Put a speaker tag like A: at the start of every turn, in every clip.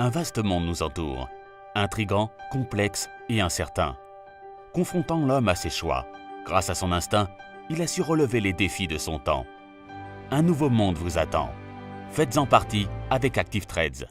A: Un vaste monde nous entoure, intrigant, complexe et incertain. Confrontant l'homme à ses choix, grâce à son instinct, il a su relever les défis de son temps. Un nouveau monde vous attend. Faites-en partie avec Active Trades.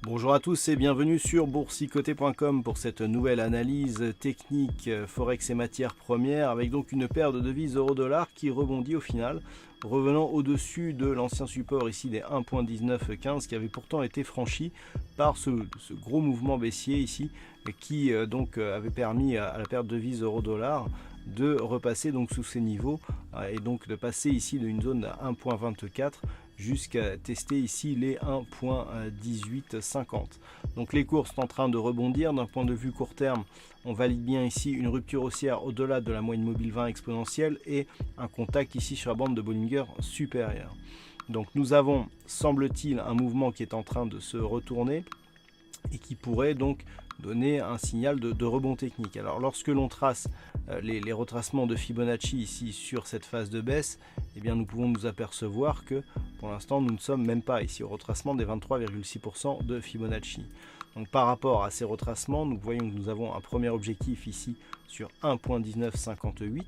B: Bonjour à tous et bienvenue sur boursicoté.com pour cette nouvelle analyse technique Forex et matières premières avec donc une paire de devises euro-dollar qui rebondit au final, revenant au-dessus de l'ancien support ici des 1.1915 qui avait pourtant été franchi par ce gros mouvement baissier ici qui donc avait permis à la paire de devises euro-dollar de repasser donc sous ces niveaux et donc de passer ici d'une zone à 1.24 jusqu'à tester ici les 1.1850. Donc les cours sont en train de rebondir. D'un point de vue court terme, on valide bien ici une rupture haussière au-delà de la moyenne mobile 20 exponentielle et un contact ici sur la bande de Bollinger supérieure. Donc nous avons, semble-t-il, un mouvement qui est en train de se retourner et qui pourrait donc donner un signal de rebond technique. Alors lorsque l'on trace les retracements de Fibonacci ici sur cette phase de baisse, eh bien nous pouvons nous apercevoir que pour l'instant nous ne sommes même pas ici au retracement des 23,6% de Fibonacci. Donc par rapport à ces retracements, nous voyons que nous avons un premier objectif ici sur 1.1958.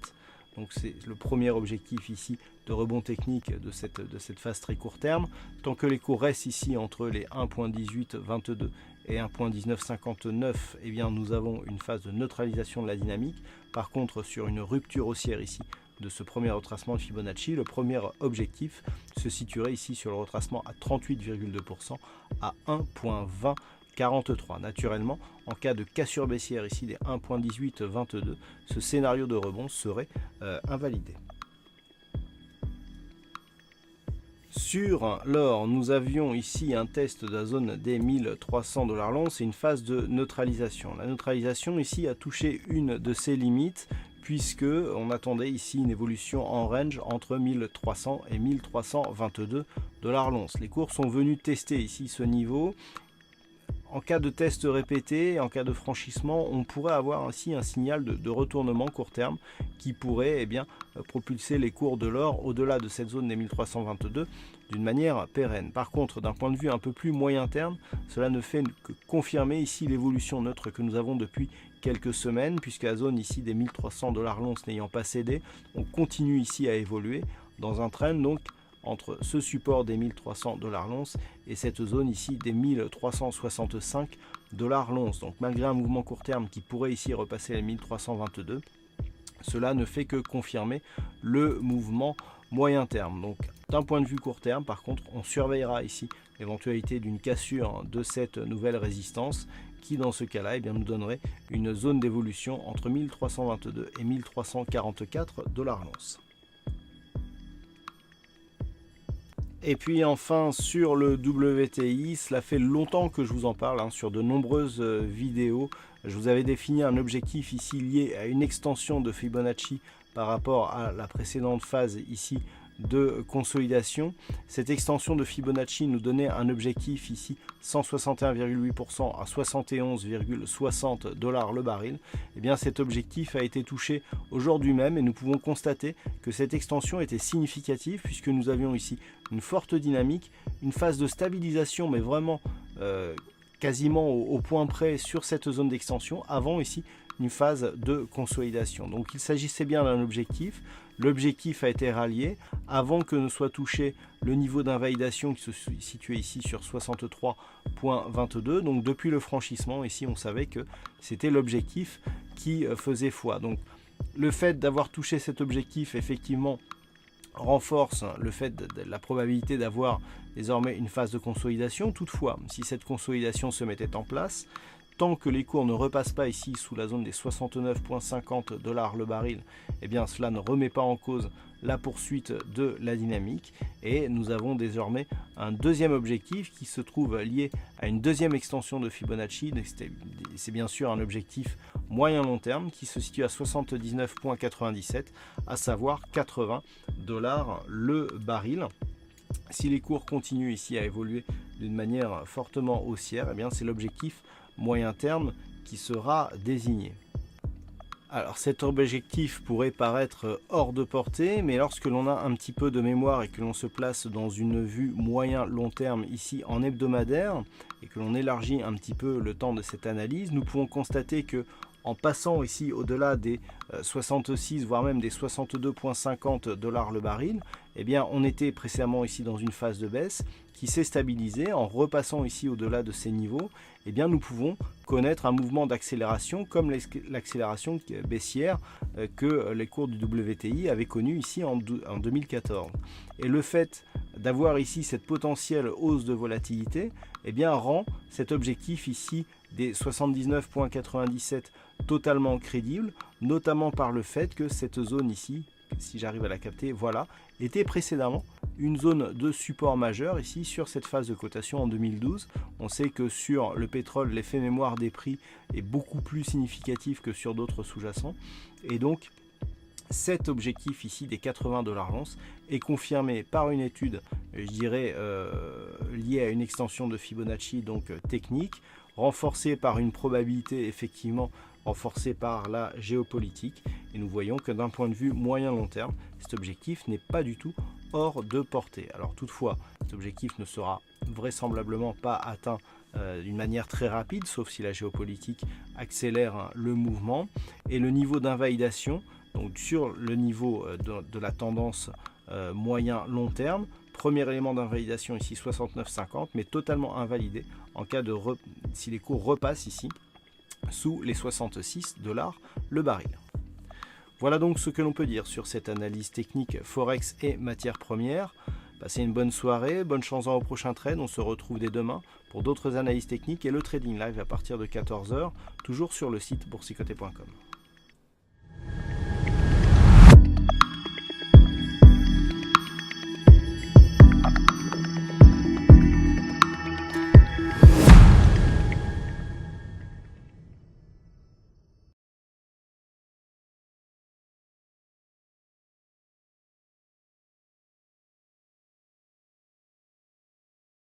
B: Donc c'est le premier objectif ici de rebond technique de cette phase très court terme. Tant que les cours restent ici entre les 1.1822 et 1.1959, eh bien nous avons une phase de neutralisation de la dynamique. Par contre, sur une rupture haussière ici de ce premier retracement de Fibonacci, le premier objectif se situerait ici sur le retracement à 38,2% à 1.2043. Naturellement, en cas de cassure baissière ici des 1.1822, ce scénario de rebond serait invalidé. Sur l'or, nous avions ici un test de la zone des 1300 $ l'once, c'est une phase de neutralisation. La neutralisation ici a touché une de ses limites puisque on attendait ici une évolution en range entre 1300 et 1322 $ l'once. Les cours sont venus tester ici ce niveau. En cas de test répété, en cas de franchissement, on pourrait avoir ainsi un signal de retournement court terme qui pourrait propulser les cours de l'or au-delà de cette zone des 1322 d'une manière pérenne. Par contre, d'un point de vue un peu plus moyen terme, cela ne fait que confirmer ici l'évolution neutre que nous avons depuis quelques semaines, puisque la zone ici des 1300 $ l'once n'ayant pas cédé, on continue ici à évoluer dans un trend donc entre ce support des 1300 $ l'once et cette zone ici des 1365 $ l'once. Donc malgré un mouvement court terme qui pourrait ici repasser les 1322, cela ne fait que confirmer le mouvement moyen terme. Donc d'un point de vue court terme, par contre, on surveillera ici l'éventualité d'une cassure de cette nouvelle résistance qui dans ce cas-là nous donnerait une zone d'évolution entre 1322 et 1344 $ l'once. Et puis enfin sur le WTI, cela fait longtemps que je vous en parle, sur de nombreuses vidéos. Je vous avais défini un objectif ici lié à une extension de Fibonacci par rapport à la précédente phase ici de consolidation. Cette extension de Fibonacci nous donnait un objectif ici 161,8% à 71,60 $ le baril. Et bien cet objectif a été touché aujourd'hui même et nous pouvons constater que cette extension était significative puisque nous avions ici une forte dynamique, une phase de stabilisation mais vraiment quasiment au point près sur cette zone d'extension avant ici une phase de consolidation. Donc il s'agissait bien d'un objectif. L'objectif a été rallié avant que ne soit touché le niveau d'invalidation qui se situait ici sur 63,22. Donc depuis le franchissement, ici on savait que c'était l'objectif qui faisait foi. Donc le fait d'avoir touché cet objectif effectivement renforce le fait de la probabilité d'avoir désormais une phase de consolidation. Toutefois, si cette consolidation se mettait en place, tant que les cours ne repassent pas ici sous la zone des 69,50 $ le baril, eh bien cela ne remet pas en cause la poursuite de la dynamique et nous avons désormais un deuxième objectif qui se trouve lié à une deuxième extension de Fibonacci. C'est bien sûr un objectif moyen long terme qui se situe à 79,97, à savoir 80 $ le baril. Si les cours continuent ici à évoluer d'une manière fortement haussière, eh bien c'est l'objectif moyen terme qui sera désigné. Alors cet objectif pourrait paraître hors de portée, mais lorsque l'on a un petit peu de mémoire et que l'on se place dans une vue moyen-long terme ici en hebdomadaire, et que l'on élargit un petit peu le temps de cette analyse, nous pouvons constater que en passant ici au-delà des 66 voire même des 62,50 $ le baril, eh bien on était précédemment ici dans une phase de baisse qui s'est stabilisée. En repassant ici au-delà de ces niveaux, eh bien nous pouvons connaître un mouvement d'accélération comme l'accélération baissière que les cours du WTI avaient connu ici en 2014. Et le fait d'avoir ici cette potentielle hausse de volatilité, eh bien rend cet objectif ici des 79,97 totalement crédible, notamment par le fait que cette zone ici, si j'arrive à la capter, voilà, était précédemment une zone de support majeur ici sur cette phase de cotation en 2012. On sait que sur le pétrole, l'effet mémoire des prix est beaucoup plus significatif que sur d'autres sous-jacents, et donc cet objectif ici des 80 $ l'once est confirmé par une étude, je dirais, liée à une extension de Fibonacci, donc technique, renforcée par une probabilité effectivement renforcée par la géopolitique. Et nous voyons que d'un point de vue moyen-long terme, cet objectif n'est pas du tout hors de portée. Alors toutefois, cet objectif ne sera vraisemblablement pas atteint d'une manière très rapide, sauf si la géopolitique accélère le mouvement. Et le niveau d'invalidation, donc sur le niveau de la tendance moyen-long terme, premier élément d'invalidation ici 69,50, mais totalement invalidé en cas de si les cours repassent ici sous les 66 $ le baril. Voilà donc ce que l'on peut dire sur cette analyse technique Forex et matières premières. Passez une bonne soirée, bonne chance au prochain trade. On se retrouve dès demain pour d'autres analyses techniques et le trading live à partir de 14 h, toujours sur le site boursicoté.com.